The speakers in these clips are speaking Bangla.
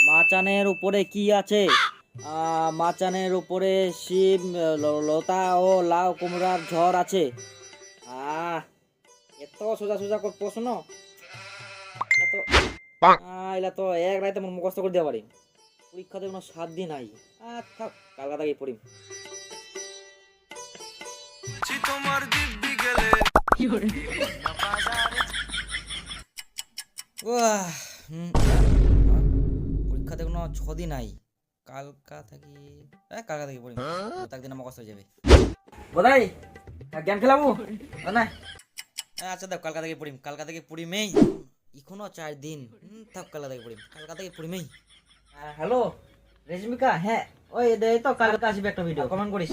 মাচানের উপরে কি আছে? মাচানের উপরে শিব, লতা ও লাউ কুমড়ার ঝড় আছে। এত সোজা সোজা প্রশ্ন, এলা তো এক রাতে মুখস্থ করে দেওয়া পারি। পরীক্ষাতে কোনো 7 দিন নাই। থাক, কালকা থেকে পড়ি। পরীক্ষাতে কোনো 6 দিন নাই। কালকা থেকে পড়ি, একদিন মুখস্থ হয়ে যাবে। বোধাই গেম খেলাবো না? আচ্ছা দেখ, কালকা থেকে পড়ি মেই। এখনো 4 দিন। থাক, কালকা থেকে পড়ি মেই। হ্যালো রেশমিকা, হ্যাঁ ওই এই তো কালকে আসবে একটা ভিডিও, কমেন্ট করিস।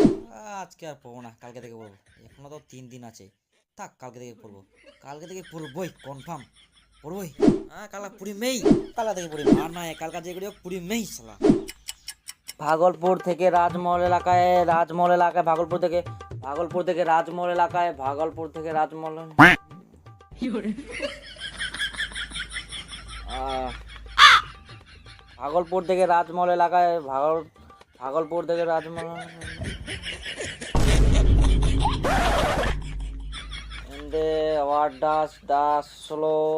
আজকে আর পড়বো না, কালকে থেকে পড়বো। এখনো তো 3 দিন আছে। থাক, কালকে থেকে পড়বই, কনফার্ম পড়বই। কালকা পুরি মেই, কালকা থেকে পড়ি। আর নয়, কালকা যে করি পুরি মেই শালা। ভাগলপুর থেকে রাজমহল এলাকায়, ভাগলপুর থেকে রাজমহল এলাকায়, ভাগলপুর থেকে রাজমহল এলাকায়, ভাগলপুর থেকে Rajmahal what does the slow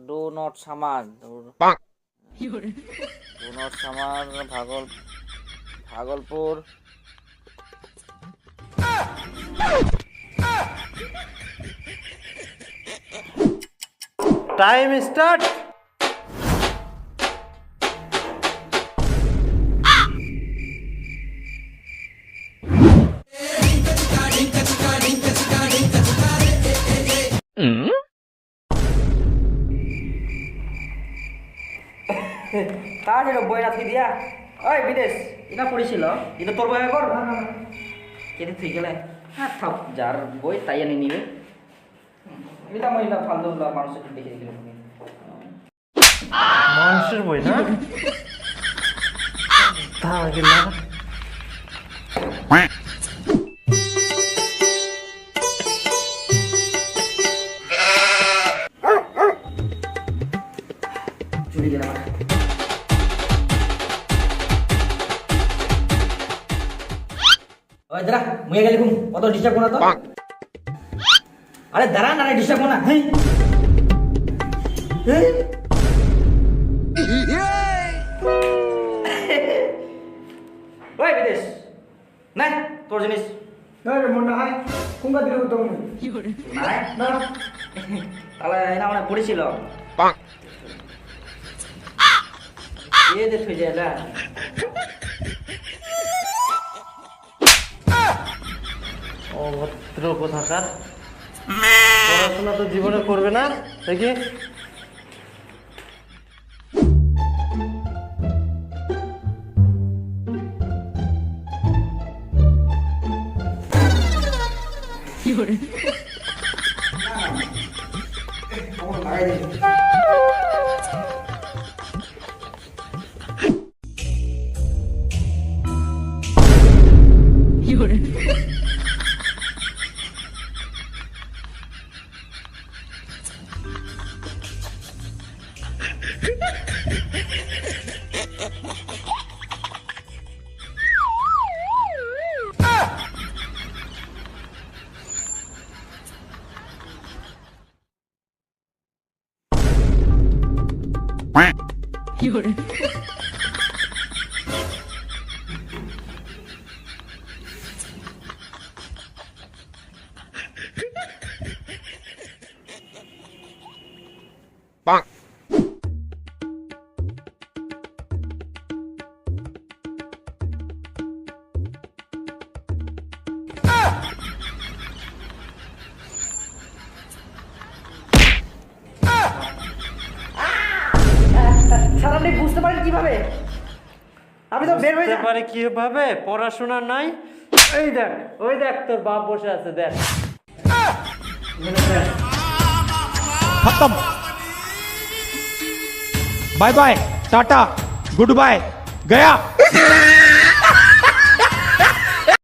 do not summer Bhagalpur time start. কার এটা বই রাখি দিয়া? ওই বিদেশ, এটা পড়েছিল, এটা তোর বই কর। কেটে তুই গেলে থাক, যার বই তাই আনি নিবে। এটা ফালতু মানুষের দেখে দেখে মানুষের বই না? তা গেলা চুরি গেলাম। ওই দাঁড়া, মুয়ে গেলি ঘুম, অত ডিস্টার্ব করো না তো। আরে দাঁড়া না, ডিস্টার্ব করো না। ওই বিদেশ না, তোর জিনিস মনে হয় কুঙ্গা দিলে তো তাহলে না মানে পড়েছিল থুই যায় না। অভদ্র কোথাকার, পড়াশোনা তো জীবনে করবে না দেখি। স্যার আপনি বুঝতে পারেন কিভাবে? আমি তো বের হয়ে যেতে পারে কিভাবে? পড়াশোনা নাই। ওই দেখ তোর বাপ বসে আছে, দেখ। खत्म। Bye bye, tata, goodbye, गया।